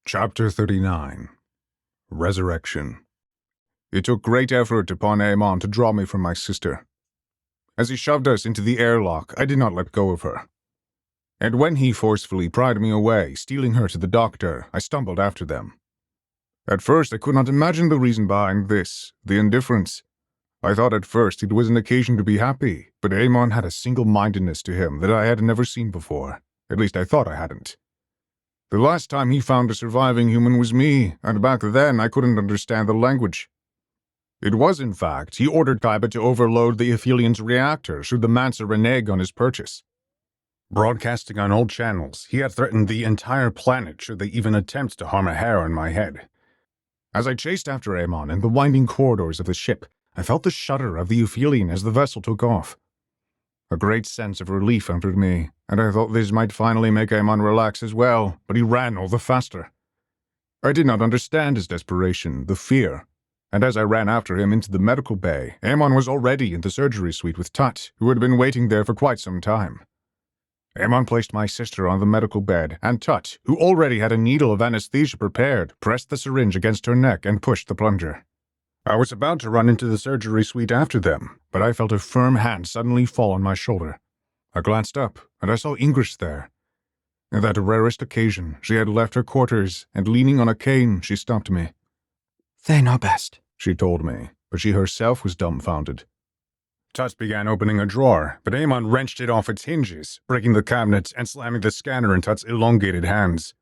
Chapter 39. Resurrection. It took great effort upon Aemon to draw me from my sister. As he shoved us into the airlock, I did not let go of her. And when he forcefully pried me away, stealing her to the doctor, I stumbled after them. At first, I could not imagine the reason behind this, the indifference. I thought at first it was an occasion to be happy, but Aemon had a single-mindedness to him that I had never seen before. At least I thought I hadn't. The last time he found a surviving human was me, and back then I couldn't understand the language. It was, in fact, he ordered Kaiba to overload the Aphelian's reactor should the Mancer renege on his purchase. Broadcasting on all channels, he had threatened the entire planet should they even attempt to harm a hair on my head. As I chased after Aemon in the winding corridors of the ship, I felt the shudder of the Aphelian as the vessel took off. A great sense of relief entered me, and I thought this might finally make Aemon relax as well, but he ran all the faster. I did not understand his desperation, the fear, and as I ran after him into the medical bay, Aemon was already in the surgery suite with Tut, who had been waiting there for quite some time. Aemon placed my sister on the medical bed, and Tut, who already had a needle of anesthesia prepared, pressed the syringe against her neck and pushed the plunger. I was about to run into the surgery suite after them, but I felt a firm hand suddenly fall on my shoulder. I glanced up, and I saw Ingrid there. On that rarest occasion, she had left her quarters, and leaning on a cane, she stopped me. "They know best," she told me, but she herself was dumbfounded. Tut began opening a drawer, but Aemon wrenched it off its hinges, breaking the cabinet and slamming the scanner in Tut's elongated hands.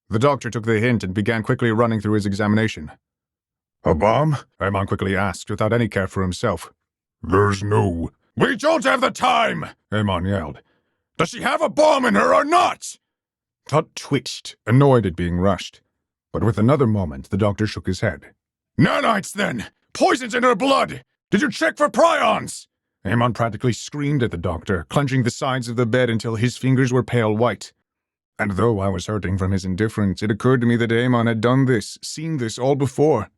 The doctor took the hint and began quickly running through his examination. "A bomb?" Aemon quickly asked, without any care for himself. "There's no—" "We don't have the time!" Aemon yelled. "Does she have a bomb in her or not?" Tut twitched, annoyed at being rushed. But with another moment, the doctor shook his head. "Nanites, then! Poison's in her blood! Did you check for prions?" Aemon practically screamed at the doctor, clenching the sides of the bed until his fingers were pale white. And though I was hurting from his indifference, it occurred to me that Aemon had done this, seen this all before.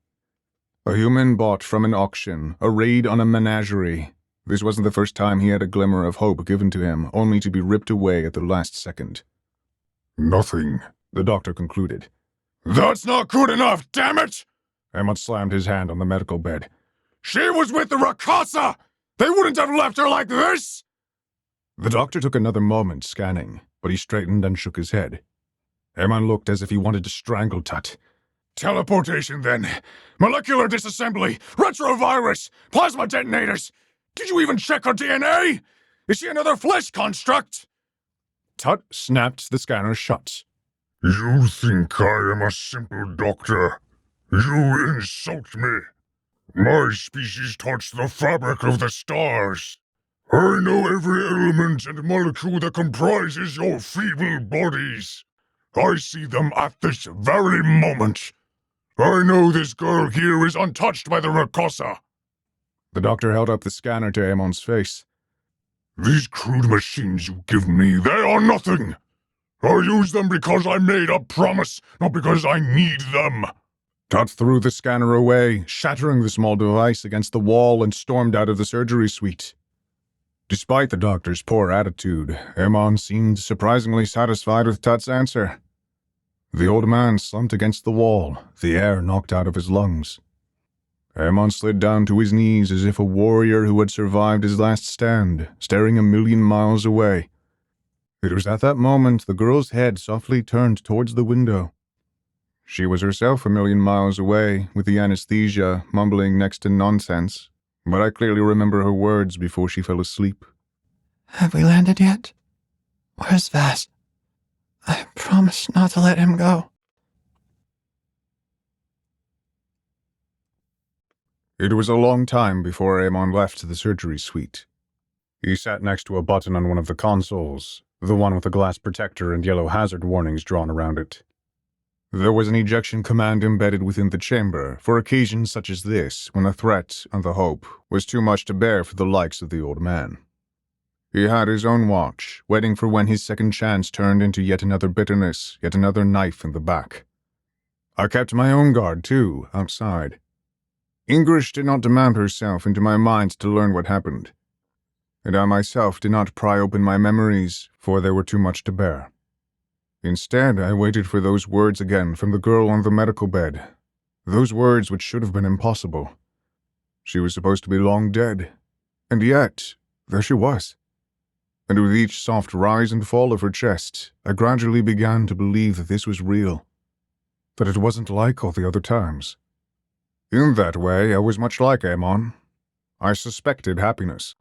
A human bought from an auction, a raid on a menagerie. This wasn't the first time he had a glimmer of hope given to him, only to be ripped away at the last second. "Nothing," the doctor concluded. "That's not good enough, damn it!" Aemon slammed his hand on the medical bed. "She was with the Rakasa! They wouldn't have left her like this!" The doctor took another moment scanning, but he straightened and shook his head. Aemon looked as if he wanted to strangle Tut. "Teleportation, then. Molecular disassembly, retrovirus, plasma detonators. Did you even check her DNA? Is she another flesh construct?" Tut snapped the scanner shut. "You think I am a simple doctor? You insult me. My species touch the fabric of the stars. I know every element and molecule that comprises your feeble bodies. I see them at this very moment. I know this girl here is untouched by the Rakasa." The doctor held up the scanner to Aemon's face. "These crude machines you give me, they are nothing. I use them because I made a promise, not because I need them." Tut threw the scanner away, shattering the small device against the wall, and stormed out of the surgery suite. Despite the doctor's poor attitude, Aemon seemed surprisingly satisfied with Tut's answer. The old man slumped against the wall, the air knocked out of his lungs. Aemon slid down to his knees as if a warrior who had survived his last stand, staring 1,000,000 miles away. It was at that moment the girl's head softly turned towards the window. She was herself 1,000,000 miles away, with the anesthesia, mumbling next to nonsense, but I clearly remember her words before she fell asleep. "Have we landed yet? Where's Vast? I promised not to let him go." It was a long time before Aemon left the surgery suite. He sat next to a button on one of the consoles, the one with a glass protector and yellow hazard warnings drawn around it. There was an ejection command embedded within the chamber for occasions such as this, when the threat and the hope was too much to bear for the likes of the old man. He had his own watch, waiting for when his second chance turned into yet another bitterness, yet another knife in the back. I kept my own guard, too, outside. Ingrid did not demand herself into my mind to learn what happened, and I myself did not pry open my memories, for they were too much to bear. Instead, I waited for those words again from the girl on the medical bed. Those words which should have been impossible. She was supposed to be long dead, and yet, there she was. And with each soft rise and fall of her chest, I gradually began to believe that this was real, that it wasn't like all the other times. In that way, I was much like Amon. I suspected happiness.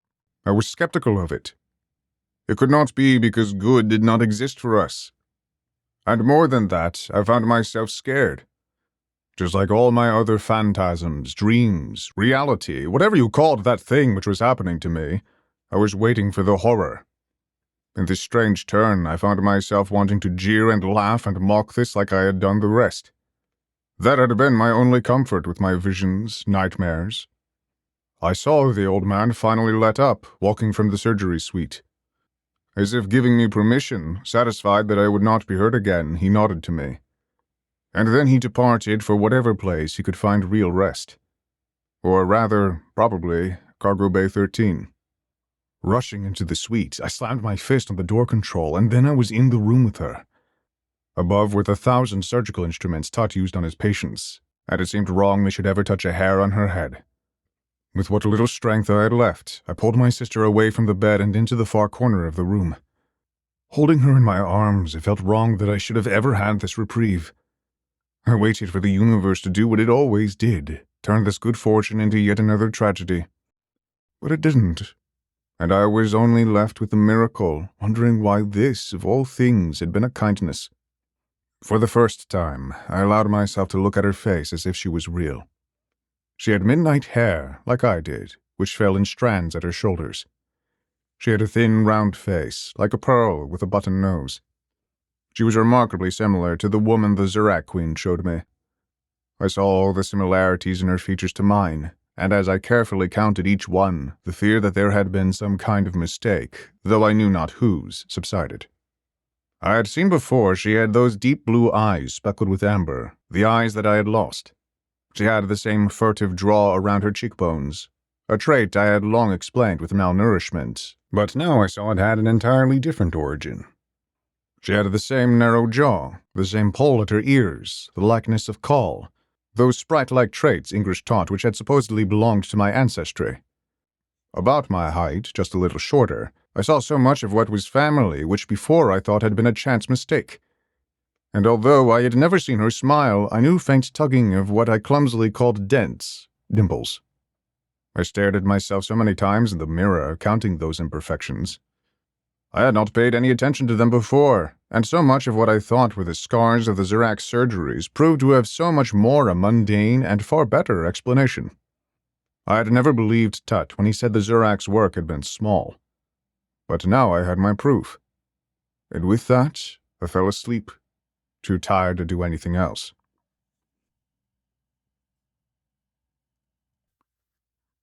I was skeptical of it. It could not be because good did not exist for us. And more than that, I found myself scared. Just like all my other phantasms, dreams, reality, whatever you called that thing which was happening to me, I was waiting for the horror. In this strange turn, I found myself wanting to jeer and laugh and mock this like I had done the rest. That had been my only comfort with my visions, nightmares. I saw the old man finally let up, walking from the surgery suite. As if giving me permission, satisfied that I would not be hurt again, he nodded to me. And then he departed for whatever place he could find real rest. Or rather, probably, Cargo Bay 13. Rushing into the suite, I slammed my fist on the door control, and then I was in the room with her. Above were the 1,000 surgical instruments Tut used on his patients, and it seemed wrong they should ever touch a hair on her head. With what little strength I had left, I pulled my sister away from the bed and into the far corner of the room. Holding her in my arms, it felt wrong that I should have ever had this reprieve. I waited for the universe to do what it always did, turn this good fortune into yet another tragedy. But it didn't, and I was only left with the miracle, wondering why this, of all things, had been a kindness. For the first time, I allowed myself to look at her face as if she was real. She had midnight hair, like I did, which fell in strands at her shoulders. She had a thin, round face, like a pearl with a button nose. She was remarkably similar to the woman the Zurak Queen showed me. I saw all the similarities in her features to mine, and as I carefully counted each one, the fear that there had been some kind of mistake, though I knew not whose, subsided. I had seen before she had those deep blue eyes speckled with amber, the eyes that I had lost. She had the same furtive draw around her cheekbones, a trait I had long explained with malnourishment, but now I saw it had an entirely different origin. She had the same narrow jaw, the same pull at her ears, the likeness of Call, those sprite-like traits English taught which had supposedly belonged to my ancestry. About my height, just a little shorter, I saw so much of what was family which before I thought had been a chance mistake. And although I had never seen her smile, I knew faint tugging of what I clumsily called dents, dimples. I stared at myself so many times in the mirror, counting those imperfections. I had not paid any attention to them before, and so much of what I thought were the scars of the Zurak surgeries proved to have so much more a mundane and far better explanation. I had never believed Tut when he said the Zurak's work had been small. But now I had my proof. And with that, I fell asleep, too tired to do anything else.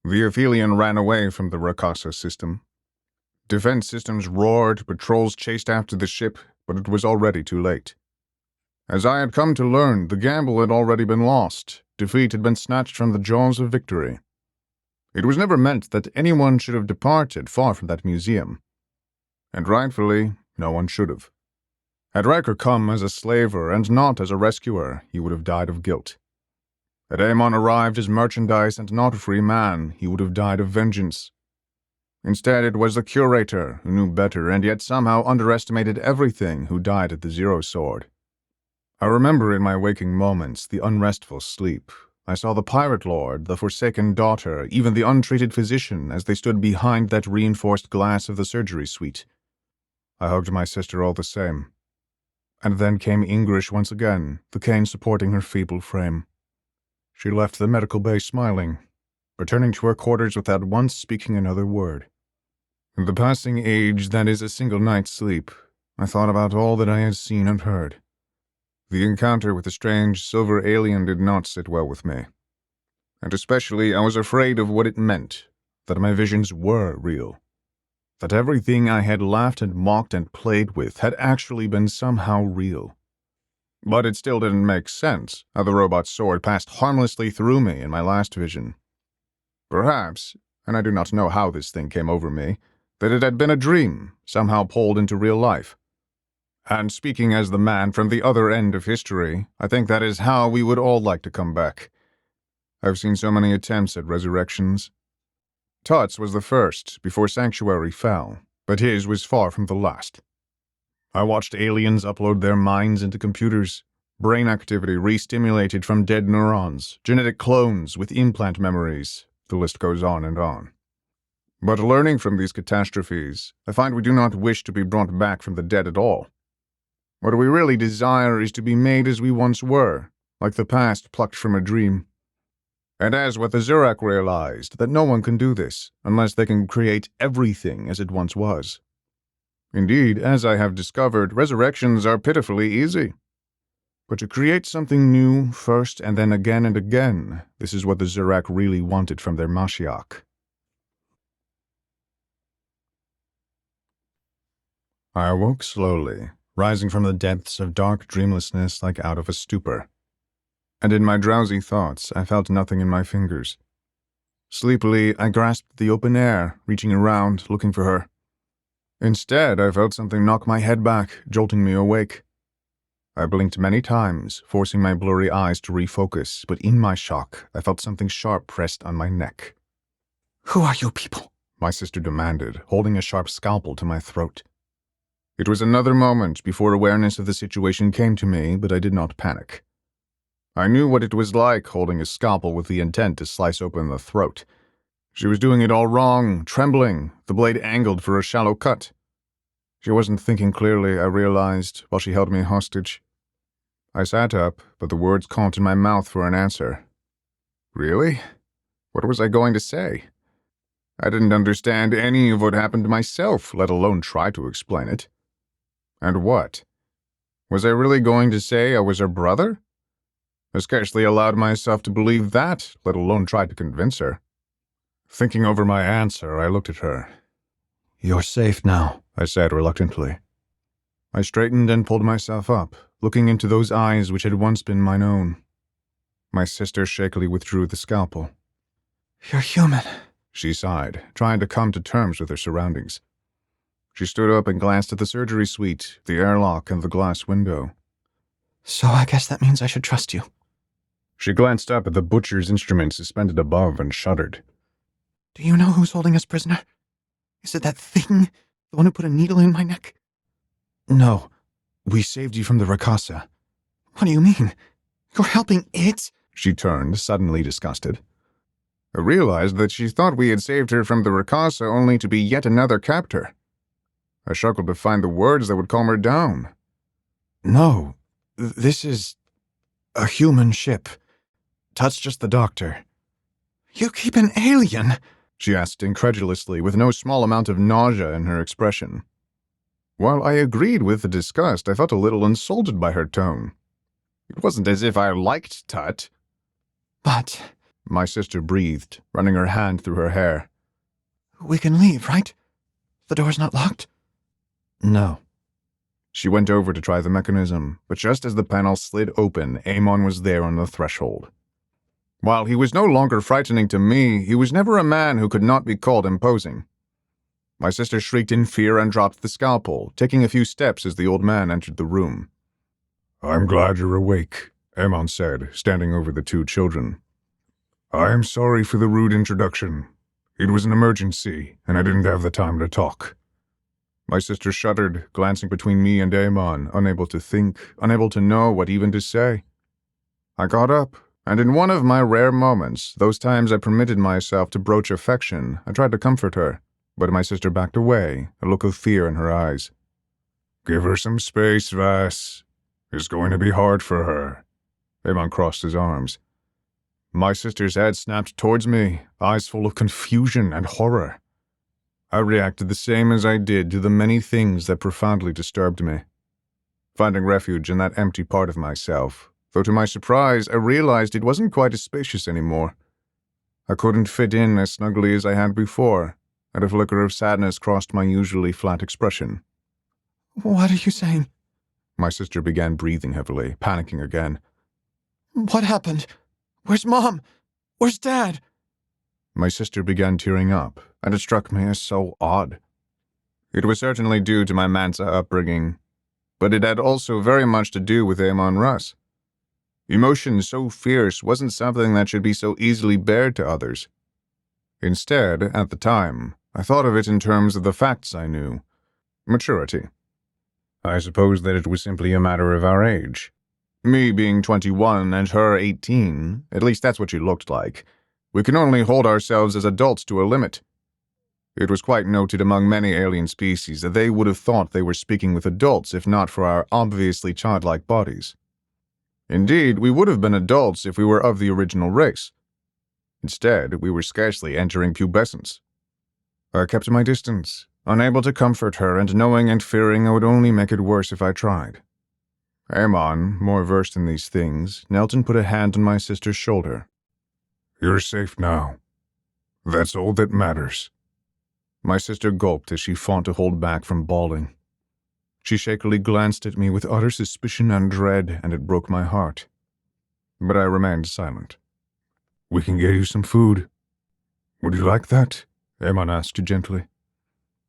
The Aphelion ran away from the Rakasa system. Defense systems roared, patrols chased after the ship, but it was already too late. As I had come to learn, the gamble had already been lost. Defeat had been snatched from the jaws of victory. It was never meant that anyone should have departed far from that museum. And rightfully, no one should have. Had Riker come as a slaver and not as a rescuer, he would have died of guilt. Had Amon arrived as merchandise and not a free man, he would have died of vengeance. Instead, it was the curator, who knew better and yet somehow underestimated everything, who died at the Zero Sword. I remember in my waking moments the unrestful sleep. I saw the pirate lord, the forsaken daughter, even the untreated physician as they stood behind that reinforced glass of the surgery suite. I hugged my sister all the same. And then came Ingrish once again, the cane supporting her feeble frame. She left the medical bay smiling, returning to her quarters without once speaking another word. In the passing age that is a single night's sleep, I thought about all that I had seen and heard. The encounter with the strange silver alien did not sit well with me. And especially I was afraid of what it meant, that my visions were real. That everything I had laughed and mocked and played with had actually been somehow real. But it still didn't make sense how the robot's sword passed harmlessly through me in my last vision. Perhaps, and I do not know how this thing came over me, that it had been a dream, somehow pulled into real life. And speaking as the man from the other end of history, I think that is how we would all like to come back. I've seen so many attempts at resurrections. Tut's was the first, before Sanctuary fell, but his was far from the last. I watched aliens upload their minds into computers, brain activity re-stimulated from dead neurons, genetic clones with implant memories, the list goes on and on. But learning from these catastrophes, I find we do not wish to be brought back from the dead at all. What we really desire is to be made as we once were, like the past plucked from a dream. And as what the Zurak realized, that no one can do this, unless they can create everything as it once was. Indeed, as I have discovered, resurrections are pitifully easy. But to create something new, first and then again and again, this is what the Zurak really wanted from their Mashiach. I awoke slowly, rising from the depths of dark dreamlessness like out of a stupor. And in my drowsy thoughts, I felt nothing in my fingers. Sleepily, I grasped the open air, reaching around, looking for her. Instead, I felt something knock my head back, jolting me awake. I blinked many times, forcing my blurry eyes to refocus, but in my shock, I felt something sharp pressed on my neck. Who are you people? My sister demanded, holding a sharp scalpel to my throat. It was another moment before awareness of the situation came to me, but I did not panic. I knew what it was like holding a scalpel with the intent to slice open the throat. She was doing it all wrong, trembling, the blade angled for a shallow cut. She wasn't thinking clearly, I realized, while she held me hostage. I sat up, but the words caught in my mouth for an answer. Really? What was I going to say? I didn't understand any of what happened to myself, let alone try to explain it. And what? Was I really going to say I was her brother? I scarcely allowed myself to believe that, let alone try to convince her. Thinking over my answer, I looked at her. You're safe now, I said reluctantly. I straightened and pulled myself up, looking into those eyes which had once been mine own. My sister shakily withdrew the scalpel. You're human, she sighed, trying to come to terms with her surroundings. She stood up and glanced at the surgery suite, the airlock, and the glass window. So I guess that means I should trust you. She glanced up at the butcher's instrument suspended above and shuddered. Do you know who's holding us prisoner? Is it that thing? The one who put a needle in my neck? No. We saved you from the Rakasa. What do you mean? You're helping it? She turned, suddenly disgusted. I realized that she thought we had saved her from the Rakasa only to be yet another captor. I struggled to find the words that would calm her down. No. This is a human ship. Tut's just the doctor. You keep an alien? She asked incredulously, with no small amount of nausea in her expression. While I agreed with the disgust, I felt a little insulted by her tone. It wasn't as if I liked Tut. But... my sister breathed, running her hand through her hair. We can leave, right? The door's not locked? No. She went over to try the mechanism, but just as the panel slid open, Amon was there on the threshold. While he was no longer frightening to me, he was never a man who could not be called imposing. My sister shrieked in fear and dropped the scalpel, taking a few steps as the old man entered the room. I'm glad you're awake, Amon said, standing over the two children. I am sorry for the rude introduction. It was an emergency, and I didn't have the time to talk. My sister shuddered, glancing between me and Amon, unable to think, unable to know what even to say. I got up, and in one of my rare moments, those times I permitted myself to broach affection, I tried to comfort her, but my sister backed away, a look of fear in her eyes. Give her some space, Vass. It's going to be hard for her. Amon crossed his arms. My sister's head snapped towards me, eyes full of confusion and horror. I reacted the same as I did to the many things that profoundly disturbed me. Finding refuge in that empty part of myself, though to my surprise I realized it wasn't quite as spacious anymore. I couldn't fit in as snugly as I had before, and a flicker of sadness crossed my usually flat expression. What are you saying? My sister began breathing heavily, panicking again. What happened? Where's Mom? Where's Dad? My sister began tearing up, and it struck me as so odd. It was certainly due to my Mansa upbringing. But it had also very much to do with Amon Russ. Emotion so fierce wasn't something that should be so easily bared to others. Instead, at the time, I thought of it in terms of the facts I knew. Maturity. I suppose that it was simply a matter of our age. Me being 21 and her 18, at least that's what she looked like. We can only hold ourselves as adults to a limit. It was quite noted among many alien species that they would have thought they were speaking with adults if not for our obviously childlike bodies. Indeed, we would have been adults if we were of the original race. Instead, we were scarcely entering pubescence. I kept my distance, unable to comfort her and knowing and fearing I would only make it worse if I tried. Amon, more versed in these things, knelt and put a hand on my sister's shoulder. "You're safe now. That's all that matters." My sister gulped as she fought to hold back from bawling. She shakily glanced at me with utter suspicion and dread, and it broke my heart. But I remained silent. "We can get you some food. Would you like that?" Amon asked gently.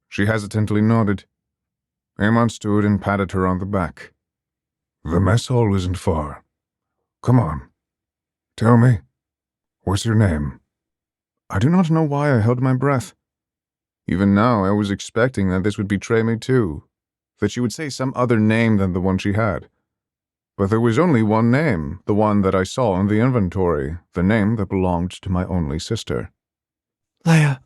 She hesitantly nodded. Amon stood and patted her on the back. "The mess hall isn't far. Come on. Tell me, what's your name?" I do not know why I held my breath. Even now, I was expecting that this would betray me too, that she would say some other name than the one she had. But there was only one name, the one that I saw in the inventory, the name that belonged to my only sister. Leia,